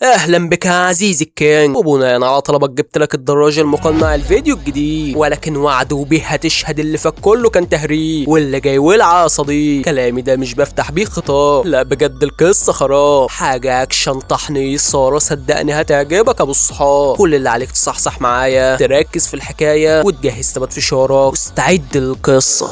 اهلا بك يا عزيزي الكينج، وبناء على طلبك جبت لك الدراجة المقنعة الفيديو الجديد، ولكن وعد وبيه هتشهد اللي فات كله كان تهريج واللي جاي ولع يا صديق. كلامي ده مش بفتح بيه خطاب، لا بجد القصة خراب، حاجة اكشن طحني إثارة، صدقني هتعجبك يا ابو الصحاب. كل اللي عليك تصحصح معايا، تركز في الحكاية وتجهز تبات في شعرك واستعد للقصة.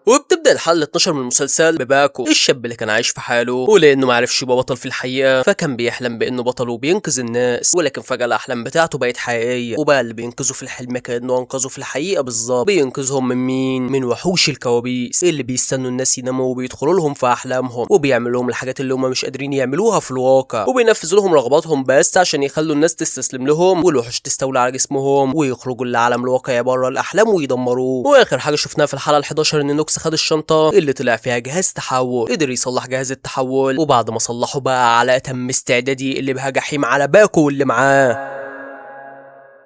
وبتبدأ الحلقة 12 من المسلسل بباكو، الشاب اللي كان عايش في حاله، ولأنه معرفش يبقى بطل في الحقيقة فكان بيحلم بأنه بطل وبينقذ الناس، ولكن فجأة الأحلام بتاعته بقت حقيقية، وبقى اللي بينقذه في الحلم كأنه أنقذه في الحقيقة بالظبط. بينقذهم من مين؟ من وحوش الكوابيس اللي بيستنوا الناس يناموا وبيدخلوا لهم في أحلامهم وبيعملوا لهم الحاجات اللي هم مش قادرين يعملوها في الواقع، وبينفذوا لهم رغباتهم بس عشان يخلوا الناس تستسلم لهم والوحوش تستولي على جسمهم ويخرجوا للعالم الواقعي بره الأحلام ويدمروه. وآخر حاجة شفناها في الحلقة 11 إن نوكس خد الشنطة اللي طلع فيها جهاز تحول، قدر يصلح جهاز التحول، وبعد ما صلحه بقى على أتم استعدادي اللي بها جحيم على باكو واللي معاه.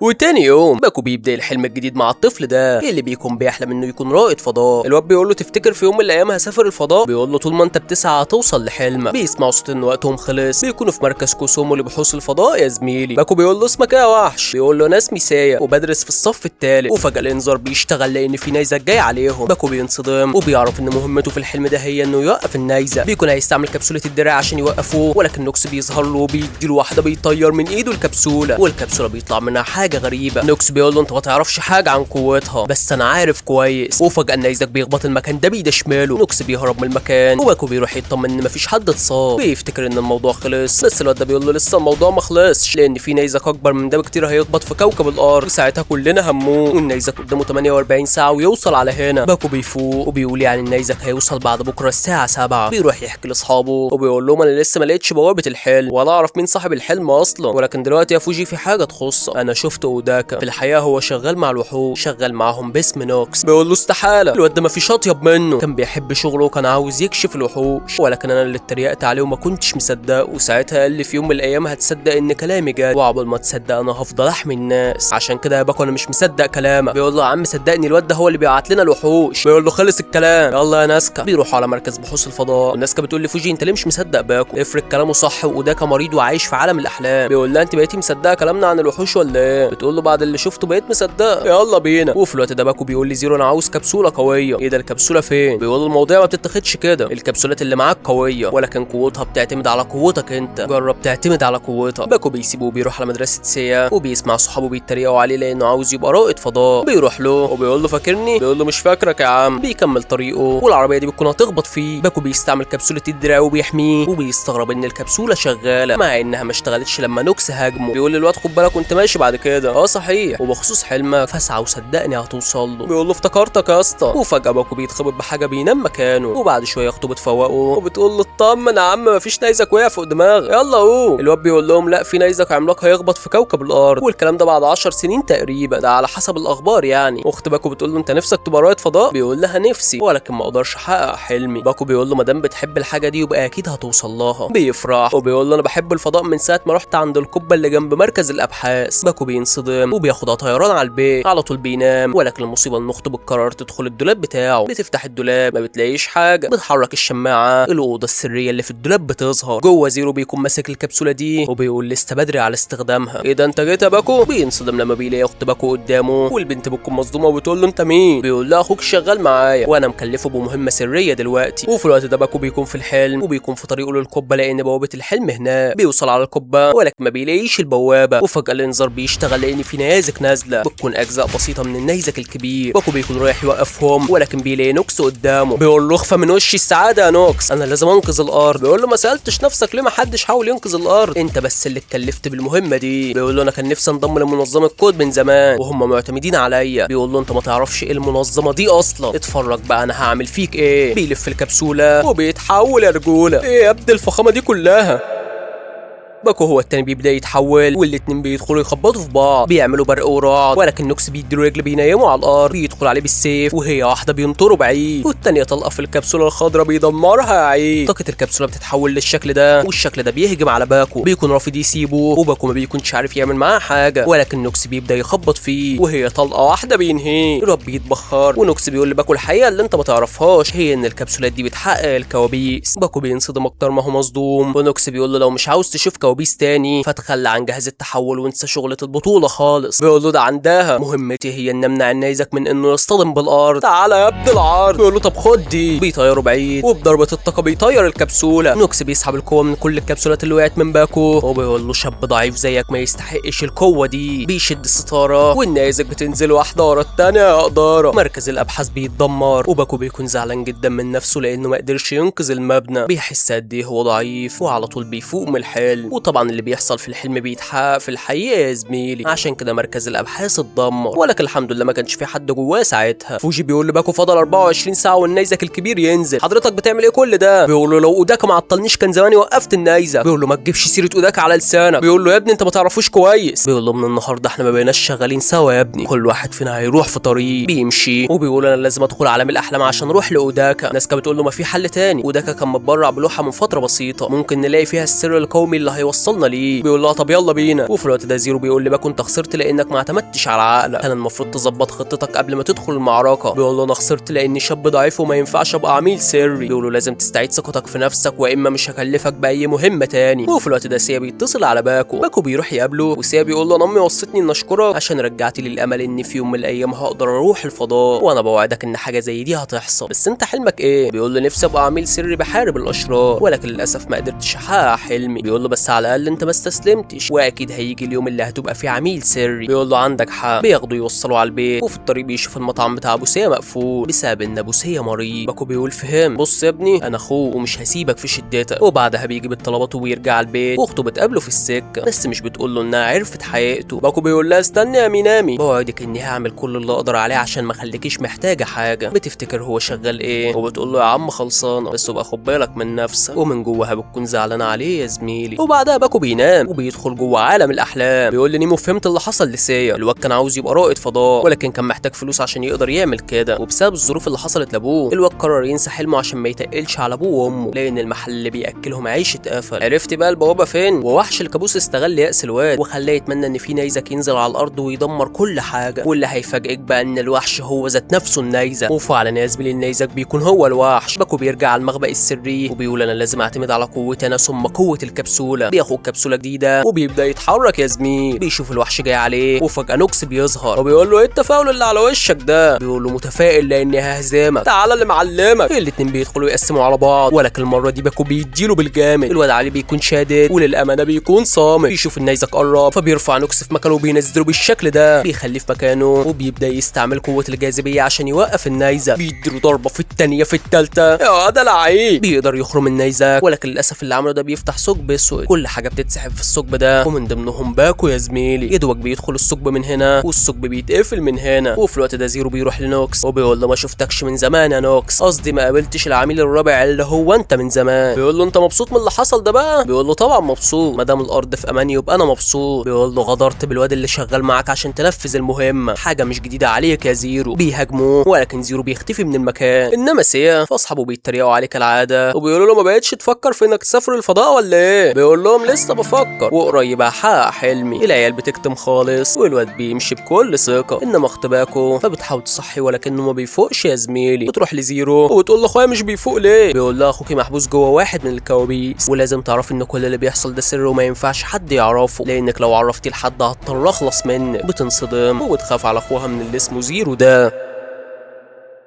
وتاني يوم باكو بيبدأ الحلم الجديد مع الطفل ده اللي بيكون بيحلم انه يكون رائد فضاء. الواد بيقول له تفتكر في يوم من الايام هسافر الفضاء؟ بيقول له طول ما انت بتسعى هتوصل لحلمك. بيسمعوا صوت ان وقتهم خلص، بيكونوا في مركز كوسومو لبحوث الفضاء يا زميلي. باكو بيقول له اسمك ايه يا وحش؟ بيقول له انا اسمي سايا وبدرس في الصف الثالث. وفجأة الانذار بيشتغل لان في نيزك جاي عليهم. باكو بينصدم وبيعرف ان مهمته في الحلم ده هي انه يوقف النيزك. بيكون هيستعمل كبسولة الدراع عشان يوقفوه، ولكن نوكس بيظهر له وبيديله واحدة بيطير من ايده الكبسولة، والكبسولة بيطلع منها حاجة غريبة. نوكس بيقول له انت ما تعرفش حاجه عن قوتها بس انا عارف كويس. وفجاه النيزك بيخبط المكان ده بايده شماله، نوكس بيهرب من المكان وباكو بيروح يطمن ان مفيش حد اتصاب، بيفتكر ان الموضوع خلص، بس الواد ده بيقول له لسه الموضوع ما خلصش لان في نيزك اكبر من ده بكتير هيخبط في كوكب الارض، وساعتها كلنا هموم والنيزك قدامه 48 ساعه ويوصل على هنا. باكو بيفوق وبيقول يعني النيزك هيوصل بعد بكره الساعه 7. بيروح يحكي لاصحابه وبيقول لهم انا لسه ما لقيتش بوابه الحلم ولا اعرف مين صاحب الحلم اصلا، ولكن دلوقتي يا فوجي في حاجه تخصك، انا شفت اوداكا في الحقيقه هو شغال مع الوحوش، شغال معاهم باسم نوكس. بيقول له استحاله، الواد ده مفيش اطيب منه، كان بيحب شغله وكان عاوز يكشف الوحوش، ولكن انا اللي اتريقت عليه وما كنتش مصدق، وساعتها قال لي في يوم من الايام هتصدق ان كلامي جد، وعقبال ما تصدق انا هفضل احمي الناس، عشان كده يا باكو انا مش مصدق كلامك. بيقول له يا عم صدقني الواد ده هو اللي بيبعت لنا الوحوش. بيقول له خلص الكلام يلا يا ناسكا. بيروحوا على مركز بحوث الفضاء، ناسكا بتقول لي فوجي انت ليه مش مصدق باكو؟ افرض كلامه صح وده مريض وعايش في عالم الاحلام. بيقول لها انت بقيتي مصدقه كلامنا عن الوحوش ولا ايه؟ بتقول له بعد اللي شفته بقيت مصدقه، يلا بينا. وفي الوقت ده باكو بيقول لي زيرو انا عاوز كبسوله قويه. ايه ده الكبسوله فين؟ بيقول له المواضيع ما بتتاخدش كده، الكبسولات اللي معاك قويه ولكن قوتها بتعتمد على قوتك انت، جرب تعتمد على قوتك. باكو بيسيبه وبيروح على مدرسه سيا وبيسمع صحابه بيتريقوا عليه لانه عاوز يبقى رائد فضاء. بيروح له وبيقول له فاكرني؟ بيقول له مش فاكرك يا عم. بيكمل طريقه والعربيه دي بتكون هتخبط فيه. باكو بيستعمل كبسوله الدراع وبيحميه وبيستغرب ان الكبسوله شغاله مع انها ما اشتغلتش لما نوكس هاجمه. بيقول للواد خد بالك وانت ماشي بعد كده. صحيح، وبخصوص حلمك فاسعى وصدقني هتوصل له. بيقول له افتكرتك يا اسطى. وفجاه باكو بيتخبط بحاجه بينام مكانه، وبعد شويه اخته بتفوقه وبتقول له اطمن يا عم مفيش نيزك وقع فوق دماغك يلا قوم. الواد بيقول لهم لا في نيزك عملاق هيخبط في كوكب الارض، والكلام ده بعد 10 سنين تقريبا، ده على حسب الاخبار يعني. اخت باكو بتقول له انت نفسك تبقى رائد فضاء؟ بيقول لها نفسي ولكن ما اقدرش احقق حلمي. باكو بيقول له ما دام بتحب الحاجه دي يبقى اكيد هتوصل لها. بيفرح وبيقول له انا بحب الفضاء من ساعه ما رحت عند القبه اللي جنب مركز الابحاث. باكو بينصدم وبياخدها طيران على البيت، على طول بينام، ولكن المصيبه ان اخته بتقرر تدخل الدولاب بتاعه. بتفتح الدولاب ما بتلاقيش حاجه، بتحرك الشماعه الاوضه السريه اللي في الدولاب بتظهر. جوه زيرو بيكون ماسك الكبسوله دي وبيقول لسه بدري على استخدامها. ايه ده انت جيت يا باكو؟ بينصدم لما بيلاقي اخت باكو قدامه، والبنت بتكون مصدومه وبتقول له انت مين؟ بيقول لها اخوك شغال معايا وانا مكلفه بمهمه سريه دلوقتي. وفي الوقت ده باكو بيكون في الحلم وبيكون في طريقه للقبه لان بوابه الحلم هناك. بيوصل على القبه ولكن ما بيلاقيش البوابه، وفجاه الانذار بيشتغل لان في نيازك نازله، بتكون اجزاء بسيطه من النيزك الكبير. باكو بيكون رايح يوقفهم ولكن بيلاقي نوكس قدامه. بيقول له اخفى من وشي السعاده يا نوكس، انا لازم انقذ الارض. بيقول له ما سالتش نفسك ليه ما حدش حاول ينقذ الارض؟ انت بس اللي اتكلفت بالمهمه دي. بيقول له انا كان نفسي انضم لمنظمه كود من زمان وهم معتمدين عليا. بيقول له انت ما تعرفش ايه المنظمه دي اصلا، اتفرج بقى انا هعمل فيك ايه. بيلف الكبسوله وبيتحول يا رجوله. ايه يا ابني الفخامه دي كلها؟ باكو هو التاني بيبدا يتحول، والاتنين بيدخلوا يخبطوا في بعض، بيعملوا برق ورعد، ولكن نوكس بيديله رجل بينيمه على الارض، بيدخل عليه بالسيف وهي واحده بينطروا بعيد، والتانيه طلقه في الكبسوله الخضراء بيدمرها يا عيد. طاقه الكبسوله بتتحول للشكل ده، والشكل ده بيهجم على باكو، بيكون رافض يسيبه، وباكو ما بيكونش عارف يعمل معاه حاجه، ولكن نوكس بيبدا يخبط فيه وهي طلقه واحده بينهيه. الواد بيتبخر، ونوكس بيقول لباكو الحقيقه اللي انت ما تعرفهاش هي ان الكبسولات دي بتحقق الكوابيس. باكو بينصدم اكتر ما هو مصدوم، ونوكس بيقول له لو مش عاوز تشوف كوابيس تاني فتخلى عن جهاز التحول وانسى شغله البطوله خالص. بيقول له ده عندها مهمتي هي ان امنع النيزك من انه يصطدم بالارض، تعالى يا ابن العرض. بيقول له طب خد دي، بيطيروا بعيد، وبضربه الطاقه بيطير الكبسوله. نوكس بيسحب القوه من كل الكبسولات اللي وقعت من باكو، وبيقول له شاب ضعيف زيك ما يستحقش القوه دي. بيشد الستاره والنيزك بتنزل واحده ورا التانيه يا قداره. مركز الابحاث بيتدمر، وباكو بيكون زعلان جدا من نفسه لانه ما قدرش ينقذ المبنى. بيحس قد ايه هو ضعيف، وعلى طول بيفوق من الحلم، وطبعا اللي بيحصل في الحلم بيتحقق في الحقيقه يا زميلي، عشان كده مركز الابحاث اتدمر، ولكن الحمد لله ما كانش في حد جواه ساعتها. فوجي بيقول لباكو فضل 24 ساعه والنيزك الكبير ينزل، حضرتك بتعمل ايه كل ده؟ بيقول له لو اوداكا ما عطلنيش كان زماني وقفت النيزك. بيقول له ما تجيبش سيره اوداكا على لسانك. بيقول له يا ابني انت ما تعرفوش كويس. بيقول له من النهارده احنا ما بقيناش شغالين سوا يا ابني، كل واحد فينا هيروح في طريق. بيمشي وبيقول انا لازم ادخل عالم الاحلام عشان اروح لاوداكا. ناسكا بتقول له ما في حل تاني، اوداكا كان متبرع بلوحه من فتره بسيطه ممكن نلاقي فيها السر القومي اللي هيوصلنا ليه. بيقول له طب يلا بينا. وفي الوقت ده زيرو بيقول لباكو انت خسرت لانك ما اعتمدتش على عقلك، كان المفروض تظبط خطتك قبل ما تدخل المعركه. بيقول له انا خسرت لاني شاب ضعيف وما ينفعش ابقى عميل سري. بيقول له لازم تستعيد ثقتك في نفسك واما مش هكلفك باي مهمه تاني. وفي الوقت ده سيا بيتصل على باكو، باكو بيروح يقابله، وسيا بيقول له انا امي وصتني ان اشكرك عشان رجعت لي الامل ان في يوم من الايام هقدر اروح الفضاء، وانا بوعدك ان حاجه زي دي هتحصل، بس انت حلمك ايه؟ بيقول له نفسي ابقى عميل سري بحارب الاشرار، ولكن للاسف ما قدرتش احقق حلمي. بيقول له بس على الاقل انت ما استسلمتش، واكيد هيجي اليوم اللي هتبقى فيه عميل سري. بيقول له عندك حق. بياخدوا يوصلوا على البيت، وفي الطريق بيشوف المطعم بتاع ابو سيا مقفول بسبب ان ابو سيا مريض. باكو بيقول فهم، بص يا ابني انا اخوك ومش هسيبك في شدتك. وبعدها بيجي بالطلبات ويرجع البيت، واخته بتقابله في السكه بس مش بتقول له انها عرفت حقيقته. باكو بيقول لها استني يا مينامي، بوعدك اني هعمل كل اللي اقدر عليه عشان ما اخليكيش محتاجه حاجه. بتفتكر هو شغال ايه، وبتقول له يا عم خلصانه بس ابقى خد بالك من نفسك، ومن جواها بتكون زعلانه عليه يا زميلي. وبعدها باكو بينام وبيدخل جوه عالم الاحلام. بيقول لنيمو فهمت اللي حصل لسيا، الواد كان عاوز يبقى رائد فضاء ولكن كان محتاج فلوس عشان يقدر يعمل كده، وبسبب الظروف اللي حصلت لابوه الواد قرر ينسى حلمه عشان ما يتقلش على ابوه وامه، لان المحل اللي بياكلهم عيش اتقفل. عرفت بقى البوابه فين؟ ووحش الكابوس استغل يأس الواد وخلاه يتمنى ان في نيزك ينزل على الارض ويدمر كل حاجه، واللي هيفاجئك بقى ان الوحش هو ذات نفسه النيزك. وفعلا يا زميلي النيزك بيكون هو الوحش. باكو بيرجع على المخبأ السري وبيقول انا لازم اعتمد على قوتي انا ثم قوه الكبسوله. بياخد كبسوله جديده وبيبدا يتحرك يا زميل. بيشوف الوحش جاي عليه، وفجاه نوكس بيظهر وبيقول له ايه التفاؤل اللي على وشك ده؟ بيقول له متفائل لاني ههزمك، تعالى اللي معلمك. الاتنين بيدخلوا يقسموا على بعض، ولكن المره دي باكو بيديله بالجامد. الواد علي بيكون شادد وللامانه بيكون صامت. بيشوف النيزك قرب فبيرفع نوكس في مكانه وبينزله بالشكل ده، بيخليه في مكانه وبيبدا يستعمل قوه الجاذبيه عشان يوقف النيزك. بيديله ضربه في الثانيه في الثالثه، يا ده لعيب. بيقدر يخرم النيزك، ولكن للاسف اللي عمله ده بيفتح ثقب اسود، كل حاجه بتتسحب في الثقب ده ومن ضمنهم باكو يا زميلي. يدوك بيدخل الثقب من هنا والثقب بيتقفل من هنا. وفي الوقت ده زيرو بيروح لنوكس وبيقول له ما شفتكش من زمان يا نوكس، قصدي ما قابلتش العميل الرابع اللي هو انت من زمان. بيقول له انت مبسوط من اللي حصل ده بقى؟ بيقول له طبعا مبسوط، ما دام الارض في امان يبقى انا مبسوط. بيقول له غدرت بالواد اللي شغال معاك عشان تنفذ المهمه، حاجه مش جديده عليك يا زيرو. بيهاجموه ولكن زيرو بيختفي من المكان، انما سيا فاصحابه بيتريقوا عليه كالعاده وبيقولوا له ما بقتش تفكر في انك تسافر الفضاء ولا ايه؟ بيقول لهم لسه بفكر وقريب هحقق حلمي. العيال بتكتم خالص والواد بيمشي بكل ثقه، انما اخت باكو فبتحاول تصحي ولكنه ما بيفوقش يا زميلي. بتروح لزيرو وبتقول له اخويا مش بيفوق ليه؟ بيقول لها اخوكي محبوس جوه واحد من الكوابيس، ولازم تعرفي ان كل اللي بيحصل ده سر وما ينفعش حد يعرفه، لانك لو عرفتي لحد هضطر اخلص منك. بتنصدم وبتخاف على اخوها من اللي اسمه زيرو ده.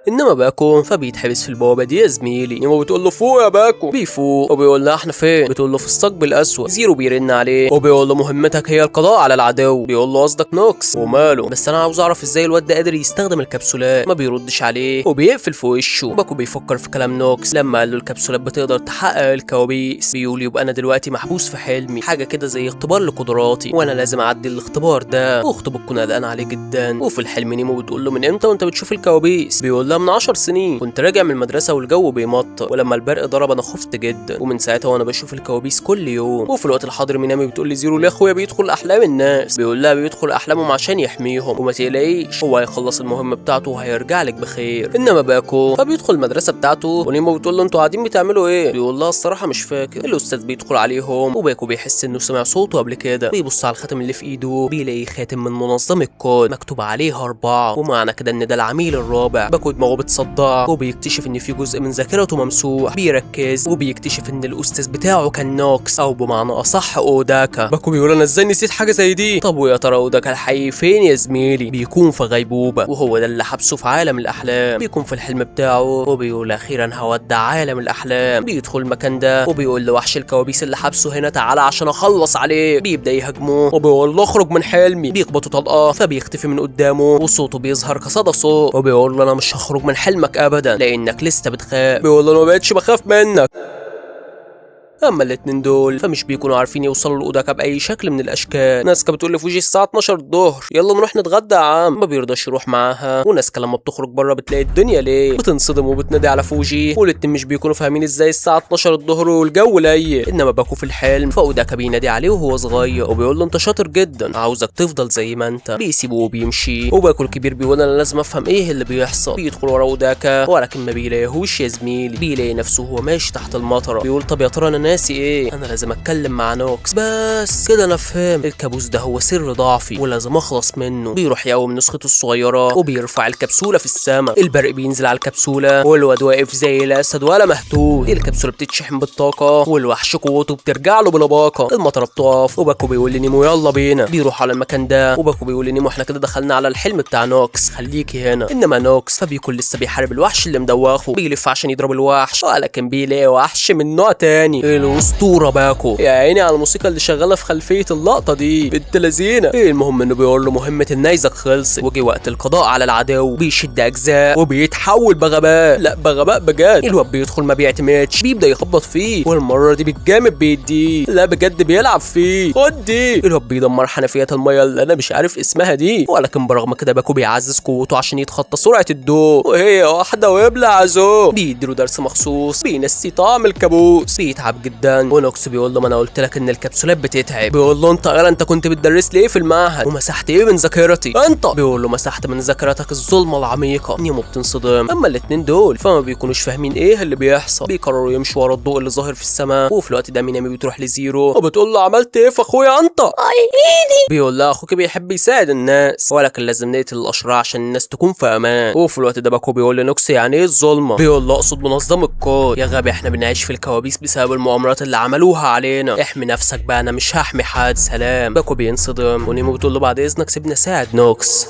انما باكو فبيتحبس في البوابه دي يا زميلي. نيمو بتقول له فوق يا باكو، بيفوق وبيقول لها احنا فين؟ بتقول له في الثقب الاسود. زيرو بيرن عليه وبيقول له مهمتك هي القضاء على العدو. بيقول له قصدك نوكس؟ وماله، بس انا عاوز اعرف ازاي الواد ده قادر يستخدم الكبسولات. ما بيردش عليه وبيقفل في وشه. باكو بيفكر في كلام نوكس لما قال له الكبسولات بتقدر تحقق الكوابيس. بيقول يبقى انا دلوقتي محبوس في حلمي، حاجه كده زي اختبار لقدراتي وانا لازم اعدي الاختبار ده. واخته بتكون قلقانه عليه جدا. وفي الحلم نيمو بتقول له من امتى وانت بتشوف الكوابيس؟ بيقول ده من 10 سنين كنت راجع من المدرسه والجو بيمطر، ولما البرق ضرب انا خفت جدا، ومن ساعتها وانا بشوف الكوابيس كل يوم. وفي الوقت الحاضر مينامي بتقول لي زيرو ليه اخويا بيدخل احلام الناس؟ بيقول لها بيدخل احلامهم عشان يحميهم، وما تقلقيش هو هيخلص المهمه بتاعته وهيرجع لك بخير. انما باكو فبيدخل المدرسه بتاعته، ونيمو بتقول له انتوا قاعدين بتعملوا ايه؟ بيقول لها الصراحه مش فاكر. الاستاذ بيدخل عليهم، وباكو بيحس انه سمع صوته قبل كده، بيبص على الخاتم اللي في ايده، بيلاقي خاتم من منظمه الكود مكتوب عليه 4، ومعنى كده ان ده العميل الرابع. باكو دماغه بتصدع، وبيكتشف ان في جزء من ذاكرته ممسوح. بيركز وبيكتشف ان الاستاذ بتاعه كان نوكس، او بمعنى اصح اوداكا. باكو بيقول انا ازاي نسيت حاجه زي دي؟ طب ويا ترى اوداكا الحقيقي فين يا زميلي؟ بيكون في غيبوبه، وهو ده اللي حبسه في عالم الاحلام. بيكون في الحلم بتاعه، وبيقول اخيرا هودع عالم الاحلام. بيدخل المكان ده، وبيقول لوحش الكوابيس اللي حبسه هنا تعالى عشان اخلص عليه. بيبدا يهاجمه، وبيقول له اخرج من حلمي. بيخبطه طلقه فبيختفي من قدامه، وصوته بيظهر كصدى صوت، وبيقول له انا مش هخرج من حلمك ابدا لانك لسه بتخاف. بيقول له انا ما بقتش بخاف منك. اما الاتنين دول فمش بيكونوا عارفين يوصلوا لاوداكا باي شكل من الاشكال. ناسكا بتقول لفوجي الساعه 12 الظهر يلا نروح نتغدى يا عم، ما بيرضاش يروح معاها. وناسكا لما بتخرج بره بتلاقي الدنيا ليه، بتنصدم وبتنادي على فوجي، والاتنين مش بيكونوا فاهمين ازاي الساعه 12 الظهر والجو ليل. انما باكو في الحلم فاوداكا بينادي عليه وهو صغير، وبيقول له انت شاطر جدا عاوزك تفضل زي ما انت. بيسيبه وبيمشي، وباكو الكبير بيقول انا لازم افهم ايه اللي بيحصل. بيدخل ورا اوداكا ولكن ما بيلاقيهوش يا زميلي، بيلاقي نفسه هو ماشي تحت المطره. بيقول طب يا ترى انا ناسي ايه؟ انا لازم اتكلم مع نوكس. بس كده انا فهمت، الكابوس ده هو سر ضعفي ولازم اخلص منه. بيروح يقوم نسخته الصغيره، وبيرفع الكبسوله في السماء. البرق بينزل على الكبسوله، والواد واقف زي الاسد ولا مهتود. الكبسوله بتتشحن بالطاقه، والوحش قوته بترجع له بلا باقه. المطره بتقف، وباكو بيقول لنيمو يلا بينا. بيروح على المكان ده، وباكو بيقول لنيمو احنا كده دخلنا على الحلم بتاع نوكس، خليكي هنا. انما نوكس فبيكون لسه بيحارب الوحش اللي مدوخه. بيلف عشان يضرب الوحش، ولكن بيلاقي وحش من نوع تاني، الاسطوره باكو. يا عيني على الموسيقى اللي شغاله في خلفيه اللقطه دي بنت لذينه. المهم انه بيقول له مهمه النيزك خلصت، وجي وقت القضاء على العدو. بيشد اجزاء وبيتحول بغباء، لا بغباء بجد. الواد بيدخل ما بيعتمدش، بيبدا يخبط فيه، والمره دي بالجامد بيديه، لا بجد بيلعب فيه. خد دي. الواد بيدمر حنفيات الميه اللي انا مش عارف اسمها دي، ولكن برغم كده باكو بيعزز قوته عشان يتخطى سرعه الضوء، وهي واحده ويبلع عزوه. بيديله درس مخصوص بينسي طعم الكابوس. بيتعب جدا، ونوكس بيقول له ما انا قلت لك ان الكبسولات بتتعب. بيقول له انت انت كنت بتدرس لي ايه في المعهد ومسحت ايه من ذاكرتي؟ انت بيقول له مسحت من ذاكرتك الظلمه العميقه. نيمو بتنصدم. اما الاتنين دول فما بيكونوش فاهمين ايه اللي بيحصل. بيقرروا يمشوا ورا الضوء اللي ظاهر في السماء، وفي الوقت ده مينامي بتروح لزيرو وبتقول له عملت ايه في اخويا انت؟ ايدي. بيقول لها اخوك بيحب يساعد الناس، ولكن لازم نقتل الاشرار عشان الناس تكون في امان. وفي الوقت ده باكو بيقول لنوكس يعني ايه الظلمه؟ بيقول له اقصد منظمه الكود. يا غبي احنا بنعيش في الكوابيس بسبب المؤامرات اللي عملوها علينا، احمي نفسك بقى انا مش هحمي حد. سلام. باكو بينصدم، ونيمو بتقول له بعد اذنك سيبني اساعد نوكس.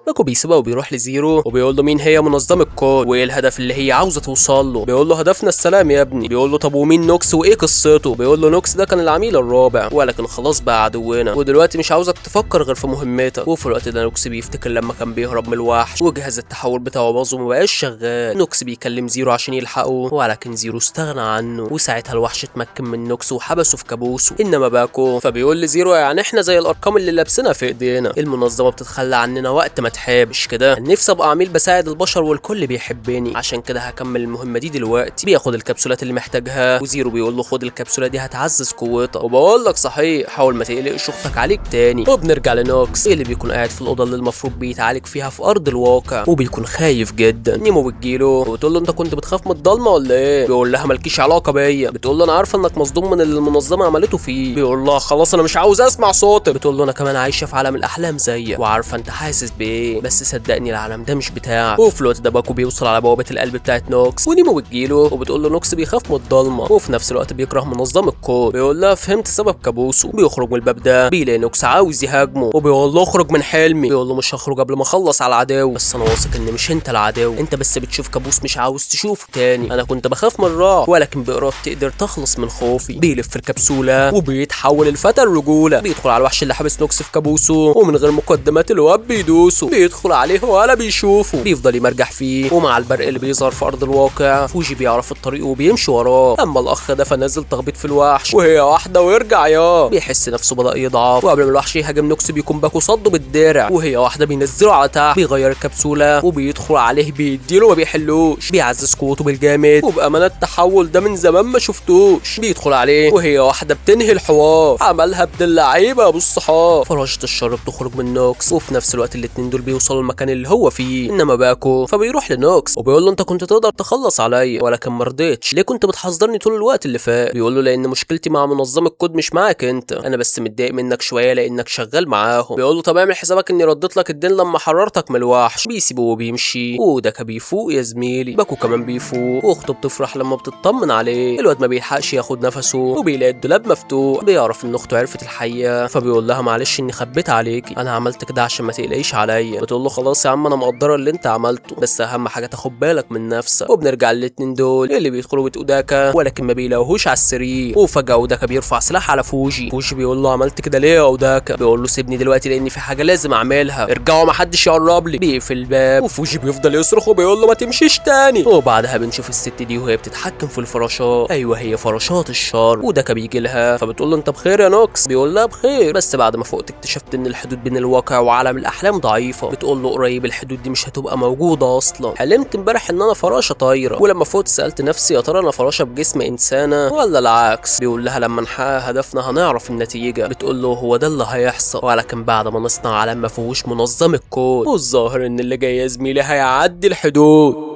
باكو بيسيبها وبيروح لزيرو، وبيقول له مين هي منظمة الكود وايه الهدف اللي هي عاوزه توصل له؟ بيقول له هدفنا السلام يا ابني. بيقول له طب ومين نوكس وايه قصته؟ بيقول له نوكس ده كان العميل الرابع، ولكن خلاص بقى عدونا، ودلوقتي مش عاوزك تفكر غير في مهمتك. وفي الوقت ده نوكس بيفتكر لما كان بيهرب من الوحش، وجهاز التحول بتاعه باظ ومبقاش شغال. نوكس بيكلم زيرو عشان يلحقه، ولكن زيرو استغنى عنه، وساعتها الوحش اتمكن من نوكس وحبسه في كابوسه. انما باكو فبيقول لزيرو يعني احنا زي الارقام اللي لابسينها في ايدينا، المنظمة بتتخلى عننا وقت ما تحب. مش كده نفسي ابقى عميل بساعد البشر والكل بيحبني، عشان كده هكمل المهمه دي دلوقتي. بياخد الكبسولات اللي محتاجها، وزيرو بيقول له خد الكبسوله دي هتعزز قوتك، وبقول لك صحيح حاول ما تقلقش اختك عليك تاني. وبنرجع لنوكس اللي بيكون قاعد في الاوضه اللي المفروض بيتعالج فيها في ارض الواقع، وبيكون خايف جدا. نيمو بتجيله وبتقول له انت كنت بتخاف من الضلمه ولا ايه؟ بيقول لها مالكيش علاقه بيا. بتقول له انا عارفه انك مصدوم من اللي المنظمه عملته فيه. بيقول لها خلاص انا مش عاوز اسمع صوتك. بتقول له انا كمان عايشه في عالم الاحلام زيك، وعارفه انت حاسس بايه، بس صدقني العالم ده مش بتاعك. وفي الوقت ده باكو بيوصل على بوابه القلب بتاعت نوكس، ونيمو بتجيله وبتقول له نوكس بيخاف من الضلمه، وفي نفس الوقت بيكره منظمه الكود. بيقول لها فهمت سبب كابوسه. بيخرج من الباب ده، بيلاقي نوكس عاوز يهاجمه، وبيقول له اخرج من حلمي. بيقول له مش هخرج قبل ما اخلص على العدو، بس انا واثق ان مش انت العدو، انت بس بتشوف كابوس مش عاوز تشوفه تاني. انا كنت بخاف من الرعب، ولكن بارادتي قدرت اخلص من خوفي. بيلف الكبسوله وبيتحول الفتى الرجوله. بيدخل على الوحش اللي حابس نوكس في كابوسه، ومن غير مقدمات الواد بيدوسه. بيدخل عليه ولا بيشوفه، بيفضل يمرجح فيه، ومع البرق اللي بيظهر في ارض الواقع فوجي بيعرف الطريق وبيمشي وراه. اما الاخ ده فنازل تخبيط في الوحش وهي واحده ويرجع بيحس نفسه بدأ يضعف، وقبل ما الوحش يهاجم نوكس بيكون باكو صده بالدرع وهي واحده بينزله على تحت، بيغير الكبسوله وبيدخل عليه بيديله ما بيحلوش، بيعزز قوته بالجامد وبامانه التحول ده من زمان ما شفتوش. بيدخل عليه وهي واحده بتنهي الحوار، عملها ابن اللعيبه يا ابو الصحاب. فراشة الشر بتخرج من نوكس، وفي نفس الوقت الاتنين دول بيوصلوا المكان اللي هو فيه. انما باكو فبيروح لنوكس وبيقول له انت كنت تقدر تخلص عليا ولكن ما رضيتش، ليه كنت بتحذرني طول الوقت اللي فات؟ بيقول له لان مشكلتي مع منظم الكود مش معاك انت، انا بس متضايق منك شويه لانك شغال معاهم. بيقول له طب اعمل حسابك اني رديت لك الدين لما حررتك من الوحش. بيسيبه وبيمشي، وداكا بيفوق يا زميلي. باكو كمان بيفوق، واخته بتفرح لما بتطمن عليه. الواد ما بيلحقش ياخد نفسه وبيلاقي الدولاب مفتوح، بيعرف ان اخته عرفت الحقيقه، فبيقول لها معلش اني خبيت عليكي، انا عملت كده عشان ما تقلقيش عليا. بتقول له خلاص يا عم انا مقدره اللي انت عملته، بس اهم حاجه تاخد بالك من نفسك. وبنرجع للاتنين دول اللي بيدخلوا بيت اوداكا ولكن ما بيلاقوهوش على السرير، وفجاه اوداكا بيرفع سلاح على فوجي. فوجي بيقول له عملت كده ليه يا اوداكا؟ بيقول له سيبني دلوقتي لان في حاجه لازم اعملها، ارجعوا ما حدش يقرب لي. بيقفل الباب وفوجي بيفضل يصرخ وبيقول له ما تمشيش تاني. وبعدها بنشوف الست دي وهي بتتحكم في الفراشات، ايوه هي فراشات الشر. وداكا بيجي لها فبتقول له انت بخير يا نوكس؟ بيقول لها بخير، بس بعد ما فقت اكتشفت ان الحدود بين الواقع وعالم الاحلام ضعيفه. بتقول له قريب الحدود دي مش هتبقى موجوده اصلا، حلمت امبارح ان انا فراشه طايره، ولما فقت سالت نفسي يا ترى انا فراشه بجسم انسانه ولا العكس. بيقول لها لما نحقق هدفنا هنعرف النتيجه. بتقول له هو ده اللي هيحصل، ولكن بعد ما نصنع عالم ما فيهوش منظم الكود، والظاهر ان اللي جاي يا زميلي هيعدي الحدود.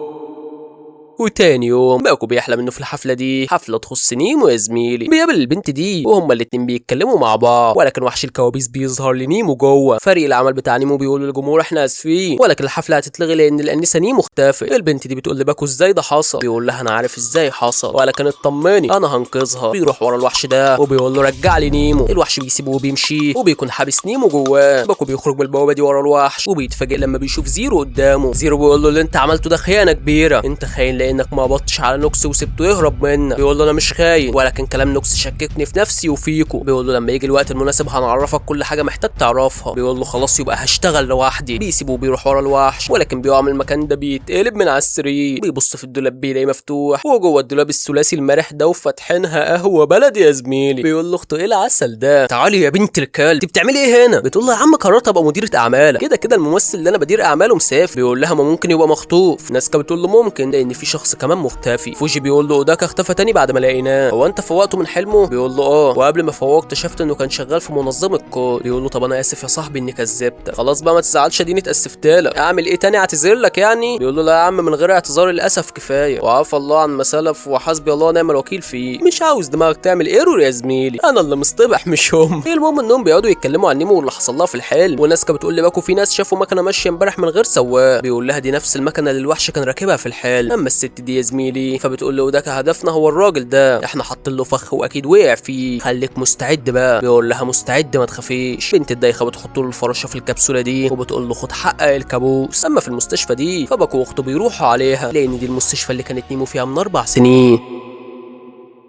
وتاني يوم باكو بيحلم انه في الحفله دي حفله تخص نيمو يا زميلي. بيقابل البنت دي وهما الاتنين بيتكلموا مع بعض، ولكن وحش الكوابيس بيظهر لنيمو جوه. فريق العمل بتاع نيمو بيقول للجمهور احنا اسفين ولكن الحفله هتتلغي لان الانسه نيمو اختفت. البنت دي بتقول لباكو ازاي ده حصل؟ بيقول لها انا عارف ازاي حصل ولكن اطمني انا هنقذها. بيروح ورا الوحش ده وبيقول له رجع لي نيمو. الوحش بيسيبه وبيمشي وبيكون حابس نيمو جواه. باكو بيخرج من البوابه دي ورا الوحش وبيتفاجئ لما بيشوف زيرو قدامه. زيرو بيقول له اللي انت عملته ده خيانه كبيره، انت خاين لانك ما قبضتش على نوكس وسبته يهرب منك. بيقول له انا مش خاين ولكن كلام نوكس شككني في نفسي وفيكو. بيقول له لما يجي الوقت المناسب هنعرفك كل حاجه محتاج تعرفها. بيقول له خلاص يبقى هشتغل لوحدي. بيسيبه وبيروح ورا الوحش ولكن بيقع من المكان ده بيتقلب من على السرير. بيبص في الدولاب بيلاقيه مفتوح، وجوه الدولاب الثلاثي المرح ده وفاتحينها قهوه بلدي يا زميلي. بيقول له اخته ايه العسل ده؟ تعالي يا بنت الكلب انت بتعملي ايه هنا؟ بتقول له يا عم قررت ابقى مديره اعمالك، كده كده الممثل اللي انا بدير اعماله مسافر. بيقول لها ما ممكن يبقى مخطوف. ناسكا بتقول له ممكن لان في شخص كمان مختفي. فوجي بيقول له اوداكا اختفى تاني بعد ما لقيناه، هو انت فوقته من حلمه؟ بيقول له اه، وقبل ما فوقت اكتشفت انه كان شغال في منظمه كود. بيقول له طب انا اسف يا صاحبي اني كذبتك، خلاص بقى ما تزعلش اديني اتاسفت لك، اعمل ايه تاني اعتذر لك يعني؟ بيقول له لا يا عم من غير اعتذار للاسف كفايه، وعفى الله عن ما سلف وحسبي الله ونعم الوكيل فيه. مش عاوز دماغك تعمل ايرور يا زميلي، انا اللي مصطبح مش هم. المهم انهم بيقعدوا يتكلموا عن نيمو واللي حصل لها في الحلم، وناسكا بتقول لباكو في ناس شافوا مكنه ماشيه امبارح من غير سواق. بيقول لها دي نفس المكنه اللي الوحش كان راكبها في الحلم. اما الست دي يا زميلي فبتقول له اوداكا هدفنا هو الراجل ده، احنا حاطين له فخ واكيد وقع فيه، خليك مستعد بقى. بيقول لها مستعد ما تخافيش. بنت الدايخه بتحط له الفراشه في الكبسوله دي وبتقول له خد حقق الكابوس. اما في المستشفى دي فباكو واخته بيروحوا عليها لان دي المستشفى اللي كانت نيمو فيها من 4 سنين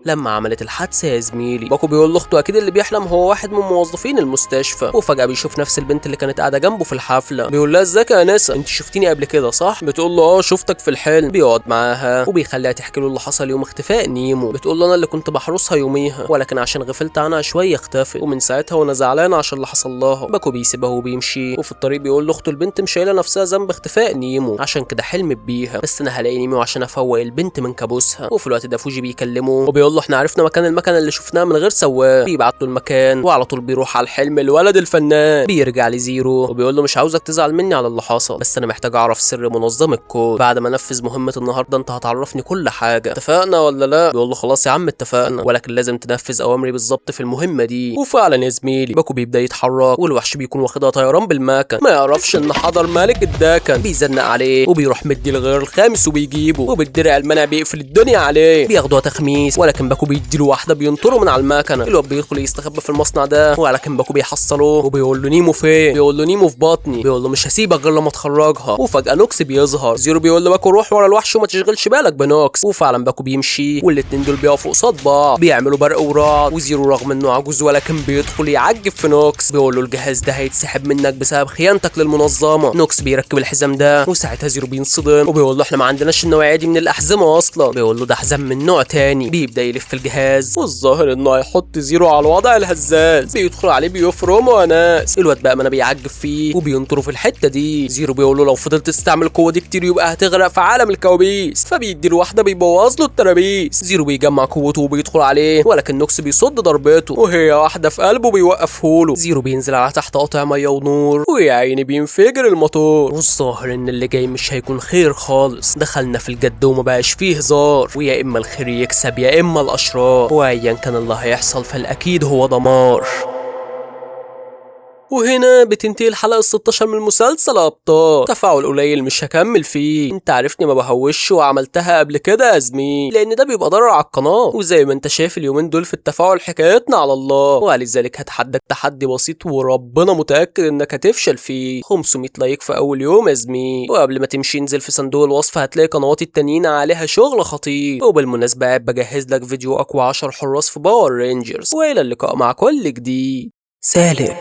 لما عملت الحادثه يا زميلي. باكو بيقول لاخته اكيد اللي بيحلم هو واحد من موظفين المستشفى، وفجاه بيشوف نفس البنت اللي كانت قاعده جنبه في الحفله. بيقول لها ازيك يا انسه انت شفتيني قبل كده صح؟ بتقول له اه شفتك في الحلم. بيقعد معاها وبيخليها تحكي له اللي حصل يوم اختفاء نيمو. بتقول له انا اللي كنت بحرسها يوميها ولكن عشان غفلت عنها شويه اختفت، ومن ساعتها وانا زعلان عشان اللي حصل لها. باكو بيسيبها وبيمشي، وفي الطريق بيقول لاخته البنت مش شايله نفسها ذنب اختفاء نيمو عشان كده حلمت بيها، بس انا هلاقي نيمو عشان افوق البنت من كابوسها. وفي الوقت ده فوجي بيكلمه وبيقول له احنا عرفنا مكان المكنه اللي شفناها من غير سواق. بيبعت له المكان وعلى طول بيروح على الحلم الولد الفنان. بيرجع لزيرو وبيقول له مش عاوزك تزعل مني على اللي حصل، بس انا محتاج اعرف سر منظم الكود. بعد ما انفذ مهمه النهارده انت هتعرفني كل حاجه، اتفقنا ولا لا؟ بيقول له خلاص يا عم اتفقنا ولكن لازم تنفذ اوامري بالظبط في المهمه دي. وفعلا يا زميلي باكو بيبدا يتحرك والوحش بيكون واخدها طيران بالمكن، ما يعرفش ان حضر ملك الداكن. بيزنق عليه وبيروح مدي الغير الخامس وبيجيبه، وبالدرع المنع بيقفل الدنيا عليه. بياخدوها تخميس ولكن ولكن باكو بيديله واحده بينطره من على المكنه. الواد بيدخل يستخبى في المصنع ده، ولكن باكو بيحصله وبيقول له نيمو فين؟ بيقول له نيمو في بطني. بيقول له مش هسيبك غير لما تخرجها. وفجاه نوكس بيظهر. زيرو بيقول له باكو روح ورا الوحش وما تشغلش بالك بنوكس. وفعلا باكو بيمشي والاتنين دول بيقفوا قصاد بعض بيعملوا برق ورعد. وزيرو رغم انه عجوز ولكن بيدخل يعجب في نوكس. بيقول له الجهاز ده هيتسحب منك بسبب خيانتك للمنظمه. نوكس بيركب الحزام ده وساعتها زيرو بينصدم وبيقول له احنا ما عندناش النوعيه دي من الاحزمه اصلا. بيقول له ده حزام من نوع تاني. بيبدا يلف الجهاز والظاهر انه هيحط زيرو على الوضع الهزاز. بيدخل عليه بيفرمه يا ناس. الواد بقى ما بيعجب فيه وبينطره في الحته دي. زيرو بيقول له لو فضلت تستعمل القوه دي كتير يبقى هتغرق في عالم الكوابيس. فبيدي له واحده بيبوظ له الترابيز. زيرو بيجمع قوته وبيدخل عليه ولكن نوكس بيصد ضربته وهي واحده في قلبه بيوقفه له. زيرو بينزل على تحت قاطع ميه ونور ويا عيني بينفجر الموتور. والظاهر ان اللي جاي مش هيكون خير خالص. دخلنا في الجد وما بقاش فيه هزار، ويا اما الخير يكسب يا اما الاشرار، وايا كان اللي هيحصل فالاكيد هو دمار. وهنا بتنتهي الحلقة ال16 من مسلسل أبطال. تفاعل قليل مش هكمل فيه. انت عارفني ما بهوش وعملتها قبل كده يا زميل، لان ده بيبقى ضرر على القناة. وزي ما انت شايف اليومين دول في التفاعل حكايتنا على الله، ولذلك هتحداك تحدي بسيط وربنا متأكد انك هتفشل فيه. 500 لايك في اول يوم يا زميل. وقبل ما تمشي انزل في صندوق الوصف هتلاقي قنواتي التانيين عليها شغل خطير. وبالمناسبة قاعد بجهز لك فيديو اقوى 10 حراس في باور رينجرز. والى اللقاء مع كل جديد. سالم.